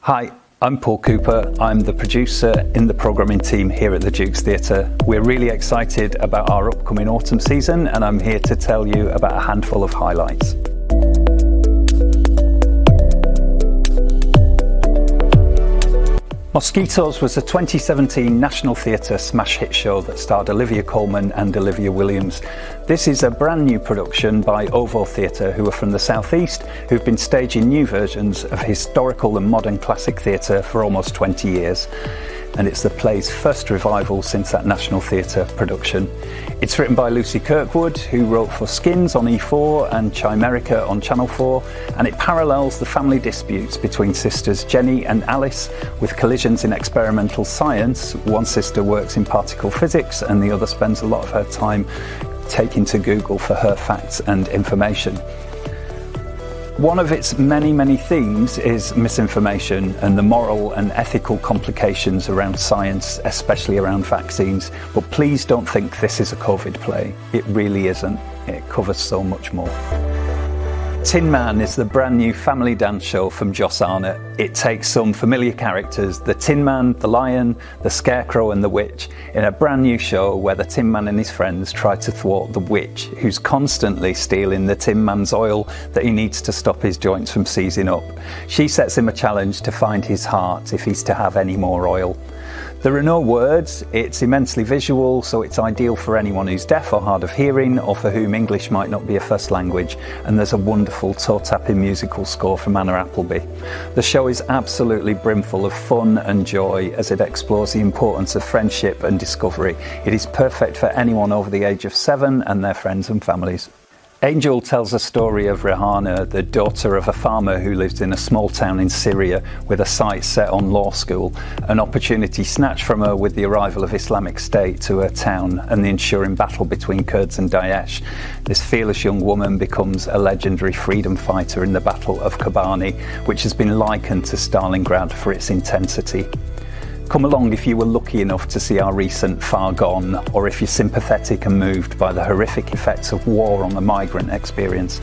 Hi, I'm Paul Cooper. I'm the producer in the programming team here at the Duke's Theatre. We're really excited about our upcoming autumn season, and I'm here to tell you about a handful of highlights. Mosquitoes was a 2017 National Theatre smash hit show that starred Olivia Colman and Olivia Williams. This is a brand new production by Ovo Theatre, who are from the southeast, who've been staging new versions of historical and modern classic theatre for almost 20 years. And it's the play's first revival since that National Theatre production. It's written by Lucy Kirkwood, who wrote for Skins on E4 and Chimerica on Channel 4, and it parallels the family disputes between sisters Jenny and Alice, with collisions in experimental science. One sister works in particle physics and the other spends a lot of her time taking to Google for her facts and information. One of its many themes is misinformation and the moral and ethical complications around science, especially around vaccines. But please don't think this is a COVID play. It really isn't. It covers so much more. Tin Man is the brand new family dance show from Joss Arnott. It takes some familiar characters, the Tin Man, the Lion, the Scarecrow and the Witch, in a brand new show where the Tin Man and his friends try to thwart the Witch, who's constantly stealing the Tin Man's oil that he needs to stop his joints from seizing up. She sets him a challenge to find his heart if he's to have any more oil. There are no words, it's immensely visual, so it's ideal for anyone who's deaf or hard of hearing, or for whom English might not be a first language, and there's a wonderful toe-tapping musical score from Anna Appleby. The show is absolutely brimful of fun and joy as it explores the importance of friendship and discovery. It is perfect for anyone over the age of 7 and their friends and families. Angel tells a story of Rihanna, the daughter of a farmer who lives in a small town in Syria with a sight set on law school, an opportunity snatched from her with the arrival of Islamic State to her town and the ensuing battle between Kurds and Daesh. This fearless young woman becomes a legendary freedom fighter in the Battle of Kobani, which has been likened to Stalingrad for its intensity. Come along if you were lucky enough to see our recent Far Gone, or if you're sympathetic and moved by the horrific effects of war on the migrant experience.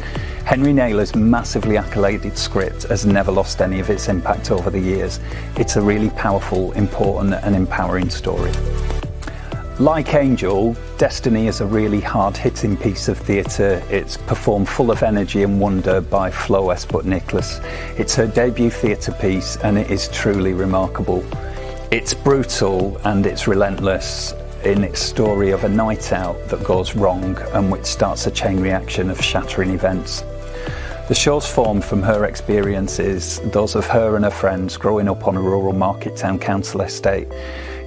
Henry Naylor's massively accoladed script has never lost any of its impact over the years. It's a really powerful, important and empowering story. Like Angel, Destiny is a really hard-hitting piece of theatre. It's performed full of energy and wonder by Flo Esbut-Nicholas. It's her debut theatre piece and it is truly remarkable. It's brutal and it's relentless in its story of a night out that goes wrong and which starts a chain reaction of shattering events. The show's formed from her experiences, those of her and her friends growing up on a rural market town council estate.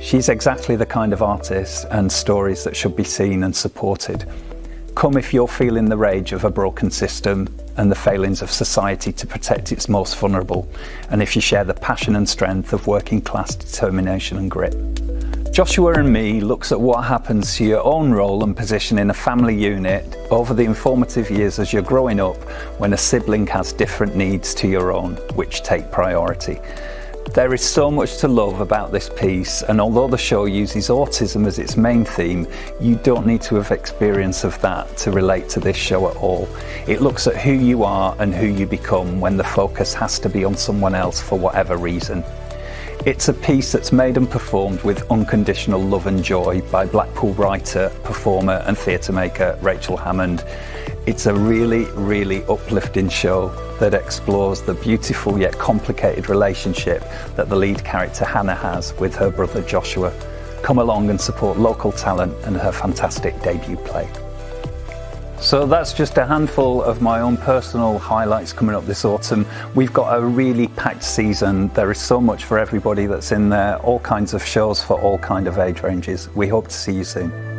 She's exactly the kind of artist and stories that should be seen and supported. Come if you're feeling the rage of a broken system and the failings of society to protect its most vulnerable, and if you share the passion and strength of working class determination and grit. Joshua and Me looks at what happens to your own role and position in a family unit over the informative years as you're growing up, when a sibling has different needs to your own, which take priority. There is so much to love about this piece, and although the show uses autism as its main theme, you don't need to have experience of that to relate to this show at all. It looks at who you are and who you become when the focus has to be on someone else for whatever reason. It's a piece that's made and performed with unconditional love and joy by Blackpool writer, performer and theatre maker Rachel Hammond. It's a really uplifting show that explores the beautiful yet complicated relationship that the lead character Hannah has with her brother Joshua. Come along and support local talent and her fantastic debut play. So that's just a handful of my own personal highlights coming up this autumn. We've got a really packed season. There is so much for everybody that's in there, all kinds of shows for all kinds of age ranges. We hope to see you soon.